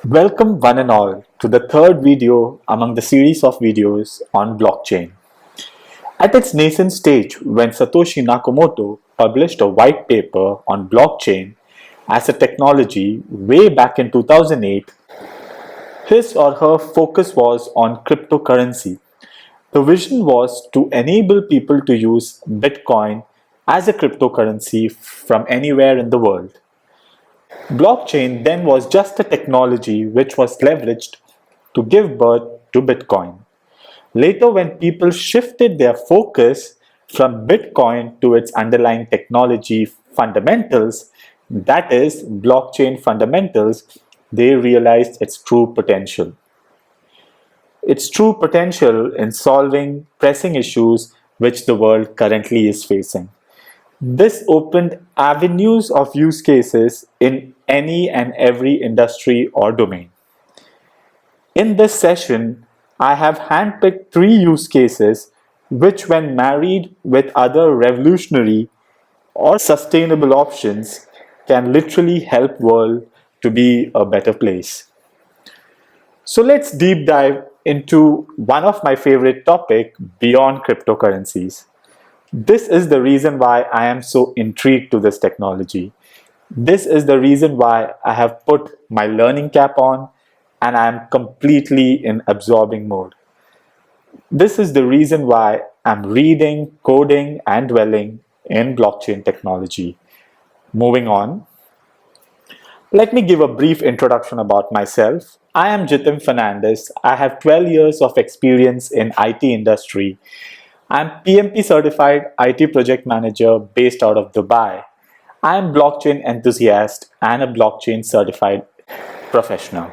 Welcome one and all to the third video among the series of videos on blockchain. At its nascent stage, when Satoshi Nakamoto published a white paper on blockchain as a technology way back in 2008, his or her focus was on cryptocurrency. The vision was to enable people to use Bitcoin as a cryptocurrency from anywhere in the world. Blockchain then was just a technology which was leveraged to give birth to Bitcoin. Later, when people shifted their focus from Bitcoin to its underlying technology fundamentals, that is, blockchain fundamentals, they realized its true potential. Its true potential in solving pressing issues which the world currently is facing. This opened avenues of use cases in any and every industry or domain. In this session, I have handpicked three use cases which, when married with other revolutionary or sustainable options, can literally help world to be a better place. So let's deep dive into one of my favorite topic beyond cryptocurrencies. This is the reason why I am so intrigued to this technology. This is the reason why I have put my learning cap on and I am completely in absorbing mode. This is the reason why I'm reading, coding, and dwelling in blockchain technology. Moving on, let me give a brief introduction about myself. I am Jitin Fernandez. I have 12 years of experience in IT industry. I'm PMP certified IT project manager based out of Dubai. I am blockchain enthusiast and a blockchain certified professional.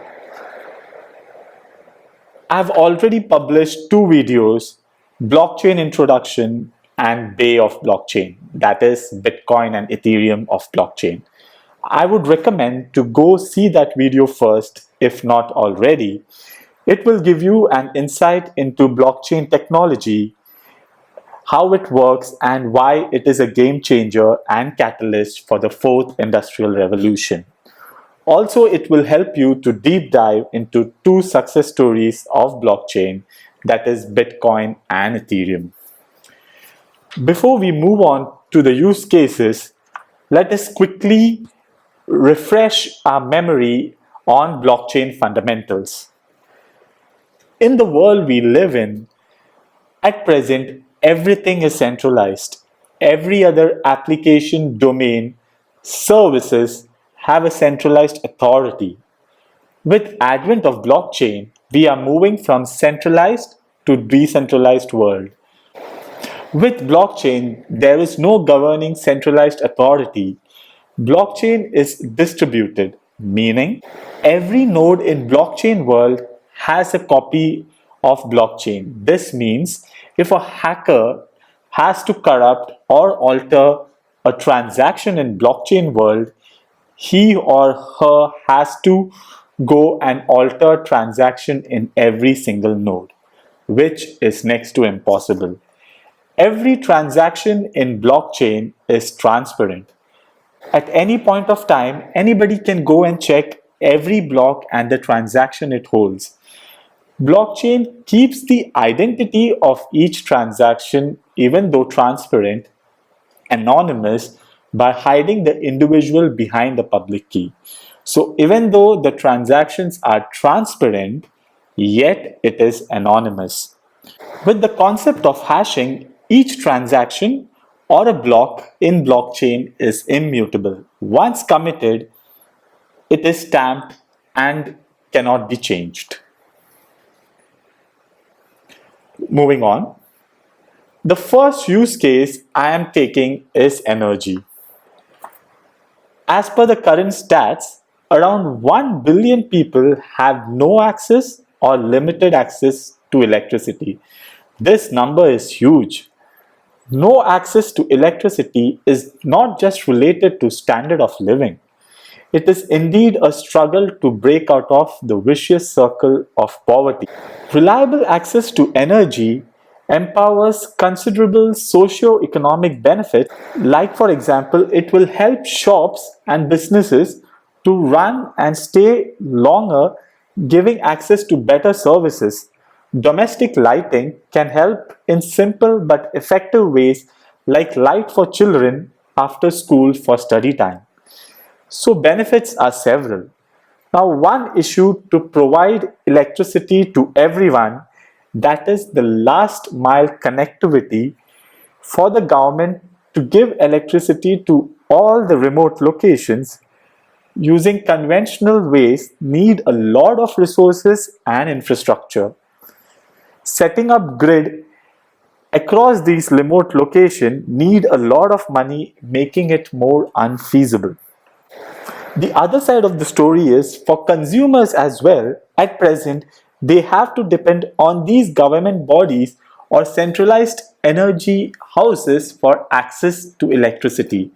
I've already published two videos, blockchain introduction and Bay of blockchain, that is Bitcoin and Ethereum of blockchain. I would recommend to go see that video first if not already. It will give you an insight into blockchain technology, how it works and why it is a game changer and catalyst for the fourth industrial revolution. Also, it will help you to deep dive into two success stories of blockchain, that is Bitcoin and Ethereum. Before we move on to the use cases, let us quickly refresh our memory on blockchain fundamentals. In the world we live in, at present, everything is centralized. Every other application, domain, services have a centralized authority. With advent of blockchain, we are moving from centralized to decentralized world. With blockchain, there is no governing centralized authority. Blockchain is distributed, meaning every node in blockchain world has a copy of blockchain. This means if a hacker has to corrupt or alter a transaction in blockchain world, he or her has to go and alter transaction in every single node, which is next to impossible. Every transaction in blockchain is transparent. At any point of time, anybody can go and check every block and the transaction it holds. Blockchain keeps the identity of each transaction, even though transparent, anonymous by hiding the individual behind the public key. So even though the transactions are transparent, yet it is anonymous. With the concept of hashing, each transaction or a block in blockchain is immutable. Once committed, it is stamped and cannot be changed. Moving on, the first use case I am taking is energy. As per the current stats, around 1 billion people have no access or limited access to electricity. This number is huge. No access to electricity is not just related to standard of living. It is indeed a struggle to break out of the vicious circle of poverty. Reliable access to energy empowers considerable socio-economic benefits, like for example, it will help shops and businesses to run and stay longer, giving access to better services. Domestic lighting can help in simple but effective ways like light for children after school for study time. So benefits are several. Now, one issue to provide electricity to everyone, that is the last mile connectivity for the government to give electricity to all the remote locations using conventional ways need a lot of resources and infrastructure. Setting up grid across these remote locations need a lot of money, making it more unfeasible. The other side of the story is for consumers as well. At present, they have to depend on these government bodies or centralized energy houses for access to electricity.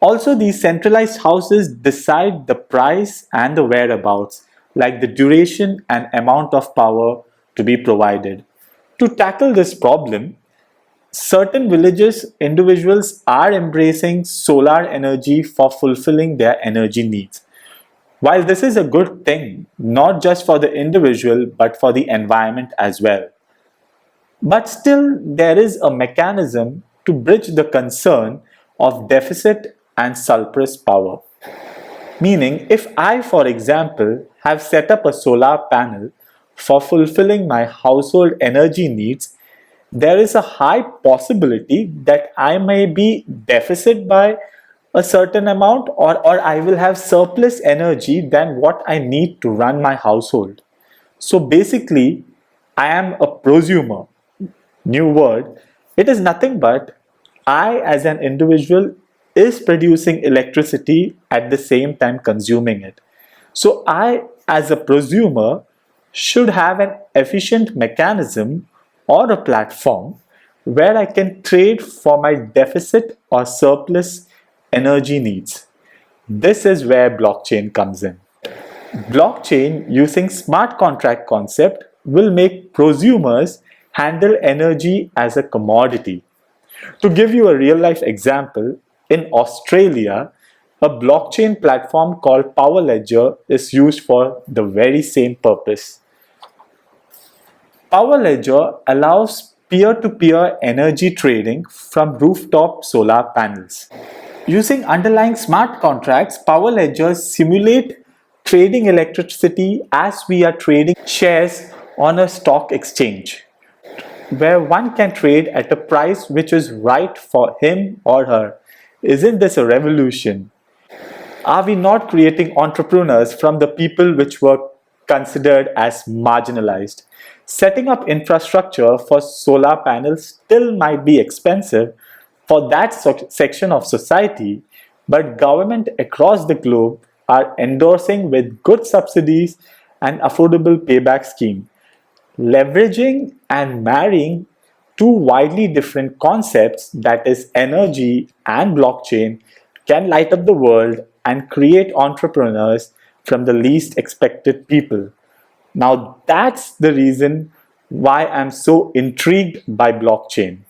Also, these centralized houses decide the price and the whereabouts, like the duration and amount of power to be provided. To tackle this problem, certain villages, individuals are embracing solar energy for fulfilling their energy needs. While this is a good thing, not just for the individual but for the environment as well. But still, there is a mechanism to bridge the concern of deficit and surplus power. Meaning, if I, for example, have set up a solar panel for fulfilling my household energy needs, there is a high possibility that I may be deficit by a certain amount, or I will have surplus energy than what I need to run my household. So basically, I am a prosumer. New word. It is nothing but I as an individual is producing electricity at the same time consuming it. So I as a prosumer should have an efficient mechanism or a platform where I can trade for my deficit or surplus energy needs. This is where blockchain comes in. Blockchain using smart contract concept will make prosumers handle energy as a commodity. To give you a real life example, in Australia, a blockchain platform called Power Ledger is used for the very same purpose. Power Ledger allows peer-to-peer energy trading from rooftop solar panels. Using underlying smart contracts, Power Ledgers simulate trading electricity as we are trading shares on a stock exchange, where one can trade at a price which is right for him or her. Isn't this a revolution? Are we not creating entrepreneurs from the people which were considered as marginalized? Setting up infrastructure for solar panels still might be expensive for that section of society, but government across the globe are endorsing with good subsidies and affordable payback scheme. Leveraging and marrying two widely different concepts, that is energy and blockchain, can light up the world and create entrepreneurs from the least expected people. Now that's the reason why I'm so intrigued by blockchain.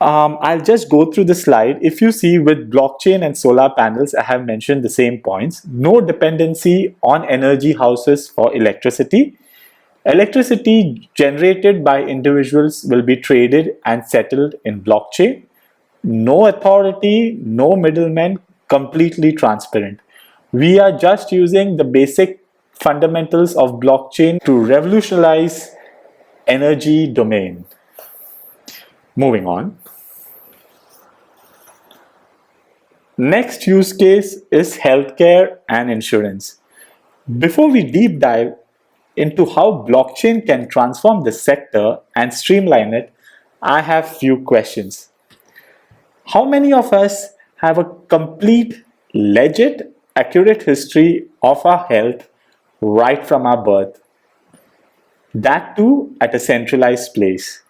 I'll just go through the slide. If you see with blockchain and solar panels, I have mentioned the same points. No dependency on energy houses for electricity. Electricity generated by individuals will be traded and settled in blockchain. No authority, no middlemen, completely transparent. We are just using the basic fundamentals of blockchain to revolutionize energy domain. Moving on. Next use case is healthcare and insurance. Before we deep dive into how blockchain can transform the sector and streamline it, I have few questions. How many of us have a complete, legit, accurate history of our health right from our birth? That too at a centralized place.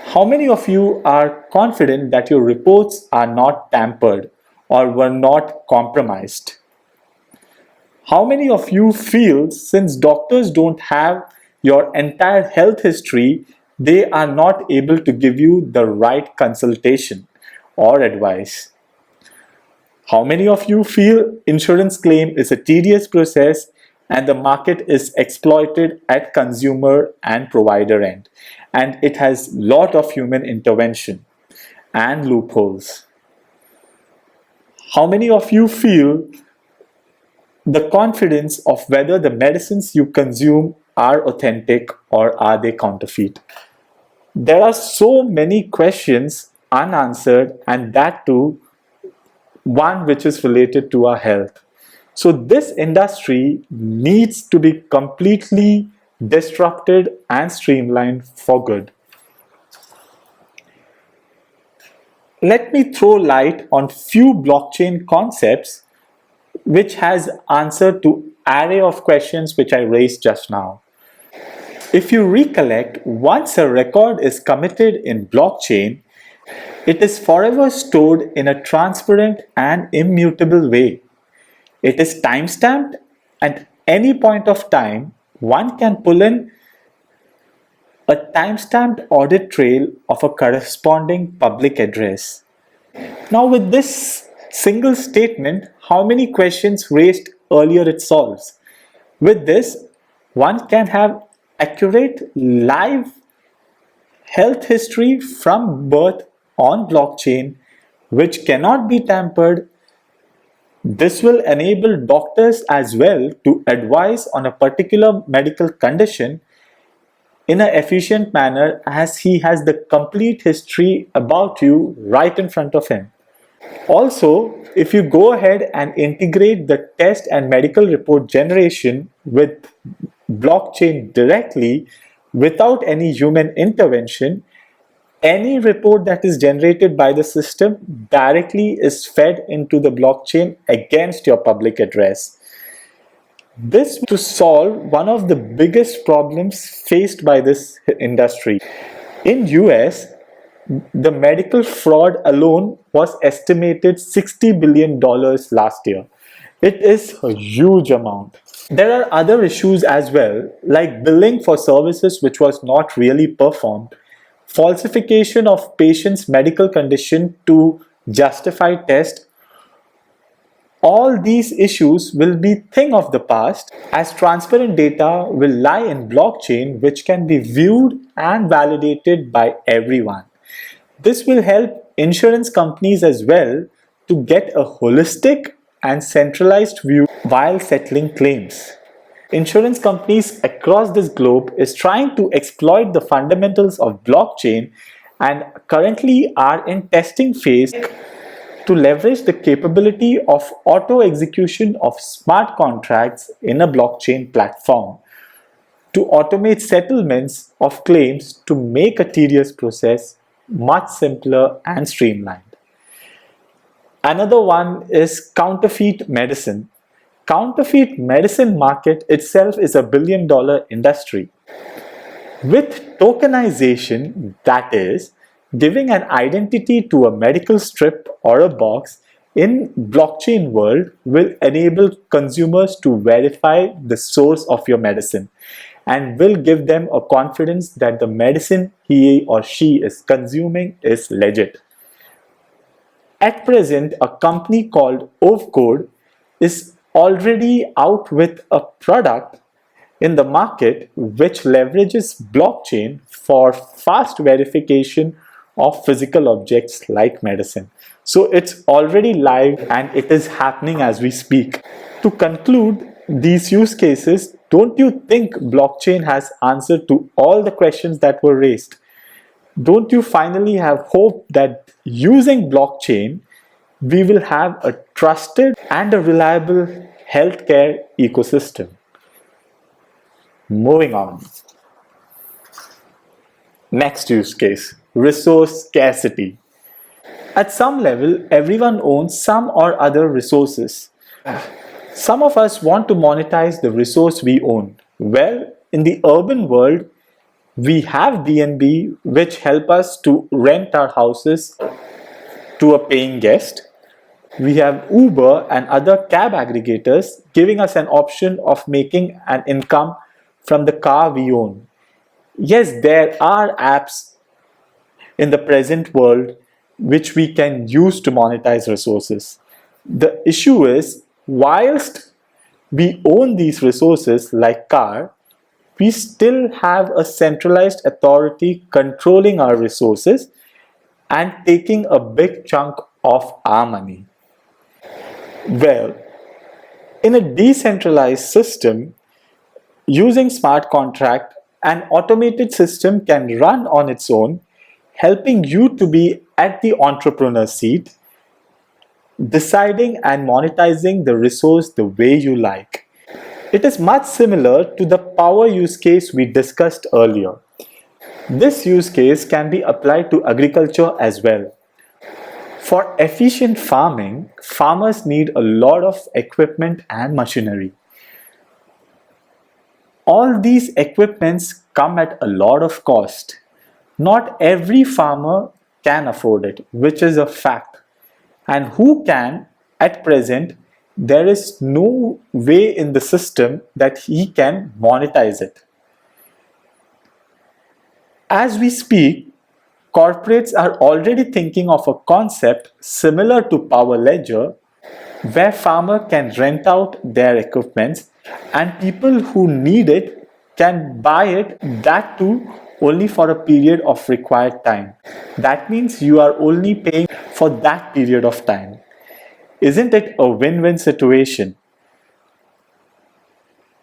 How many of you are confident that your reports are not tampered or were not compromised? How many of you feel since doctors don't have your entire health history, they are not able to give you the right consultation or advice? How many of you feel insurance claim is a tedious process and the market is exploited at consumer and provider end, and it has lot of human intervention and loopholes? How many of you feel the confidence of whether the medicines you consume are authentic or are they counterfeit? There are so many questions unanswered, and that too one which is related to our health. So this industry needs to be completely disrupted and streamlined for good. Let me throw light on few blockchain concepts which has answered to array of questions which I raised just now. If you recollect, once a record is committed in blockchain, it is forever stored in a transparent and immutable way. It is timestamped, and at any point of time, one can pull in a timestamped audit trail of a corresponding public address. Now, with this single statement, how many questions raised earlier it solves? With this, one can have accurate live health history from birth on blockchain, which cannot be tampered. This will enable doctors as well to advise on a particular medical condition in an efficient manner, as he has the complete history about you right in front of him. Also, if you go ahead and integrate the test and medical report generation with blockchain directly without any human intervention, any report that is generated by the system directly is fed into the blockchain against your public address. This to solve one of the biggest problems faced by this industry. In US, the medical fraud alone was estimated $60 billion last year. It is a huge amount. There are other issues as well, like billing for services which was not really performed, falsification of patients' medical condition to justify test. All these issues will be thing of the past, as transparent data will lie in blockchain which can be viewed and validated by everyone. This will help insurance companies as well to get a holistic and centralized view while settling claims. Insurance companies across this globe is trying to exploit the fundamentals of blockchain and currently are in testing phase to leverage the capability of auto execution of smart contracts in a blockchain platform to automate settlements of claims to make a tedious process much simpler and streamlined. Another one is counterfeit medicine. Counterfeit medicine market itself is a billion-dollar industry. With tokenization, that is, giving an identity to a medical strip or a box in blockchain world will enable consumers to verify the source of your medicine and will give them a confidence that the medicine he or she is consuming is legit. At present, a company called Ovcode is already out with a product in the market which leverages blockchain for fast verification of physical objects like medicine. So it's already live and it is happening as we speak. To conclude these use cases, don't you think blockchain has answered to all the questions that were raised? Don't you finally have hope that using blockchain, we will have a trusted and a reliable healthcare ecosystem? Moving on. Next use case, resource scarcity. At some level, everyone owns some or other resources. Some of us want to monetize the resource we own. Well, in the urban world, we have B&B which help us to rent our houses to a paying guest. We have Uber and other cab aggregators giving us an option of making an income from the car we own. Yes, there are apps in the present world which we can use to monetize resources. The issue is, whilst we own these resources like car, we still have a centralized authority controlling our resources and taking a big chunk of our money. Well, in a decentralized system, using smart contract, an automated system can run on its own, helping you to be at the entrepreneur seat, deciding and monetizing the resource the way you like. It is much similar to the power use case we discussed earlier. This use case can be applied to agriculture as well. For efficient farming, farmers need a lot of equipment and machinery. All these equipments come at a lot of cost. Not every farmer can afford it, which is a fact. And who can, at present, there is no way in the system that he can monetize it. As we speak, corporates are already thinking of a concept similar to Power Ledger, where farmer can rent out their equipments and people who need it can buy it, that too only for a period of required time. That means you are only paying for that period of time. Isn't it a win-win situation?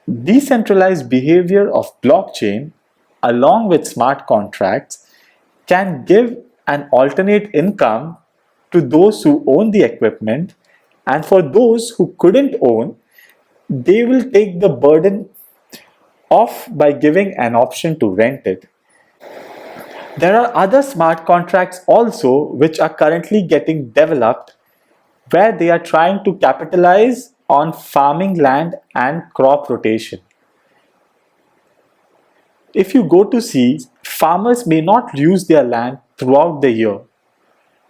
Decentralized behavior of blockchain along with smart contracts can give an alternate income to those who own the equipment, and for those who couldn't own, they will take the burden off by giving an option to rent it. There are other smart contracts also which are currently getting developed, where they are trying to capitalize on farming land and crop rotation. If you go to see, farmers may not use their land throughout the year.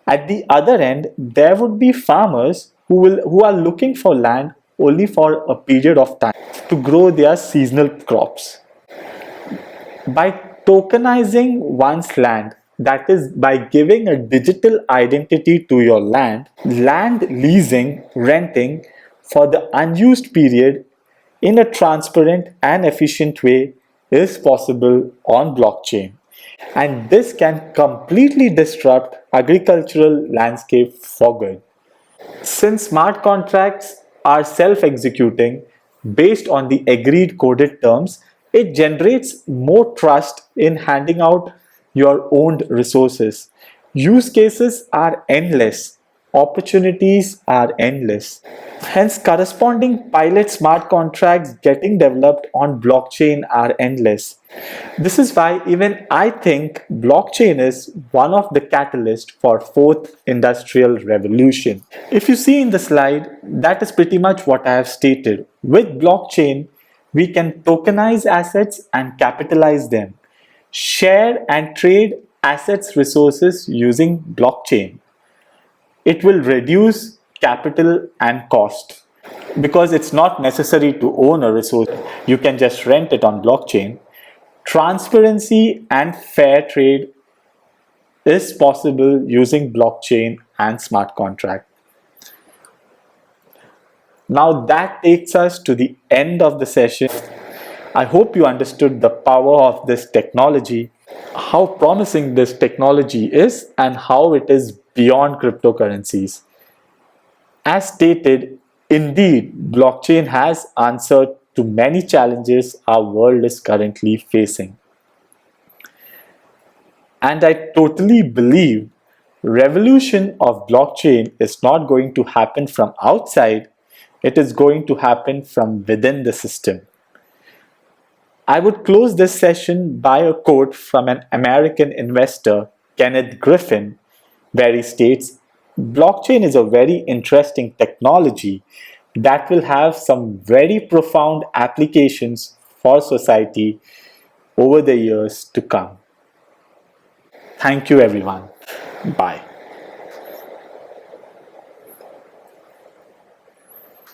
At the other end, there would be farmers who are looking for land only for a period of time to grow their seasonal crops. By tokenizing one's land, that is, by giving a digital identity to your land, land leasing, renting for the unused period in a transparent and efficient way is possible on blockchain. And this can completely disrupt agricultural landscape for good. Since smart contracts are self-executing based on the agreed coded terms, it generates more trust in handing out your owned resources. Use cases are endless. Opportunities are endless. Hence, corresponding pilot smart contracts getting developed on blockchain are endless. This is why even I think blockchain is one of the catalysts for fourth industrial revolution. If you see in the slide, that is pretty much what I have stated. With blockchain, we can tokenize assets and capitalize them, share and trade assets resources using blockchain. It will reduce capital and cost because it's not necessary to own a resource. You can just rent it on blockchain. Transparency and fair trade is possible using blockchain and smart contract. Now that takes us to the end of the session. I hope you understood the power of this technology, how promising this technology is, and how it is beyond cryptocurrencies. As stated, indeed, blockchain has answered to many challenges our world is currently facing. And I totally believe revolution of blockchain is not going to happen from outside, it is going to happen from within the system. I would close this session by a quote from an American investor, Kenneth Griffin, where he states, "Blockchain is a very interesting technology that will have some very profound applications for society over the years to come." Thank you, everyone. Bye.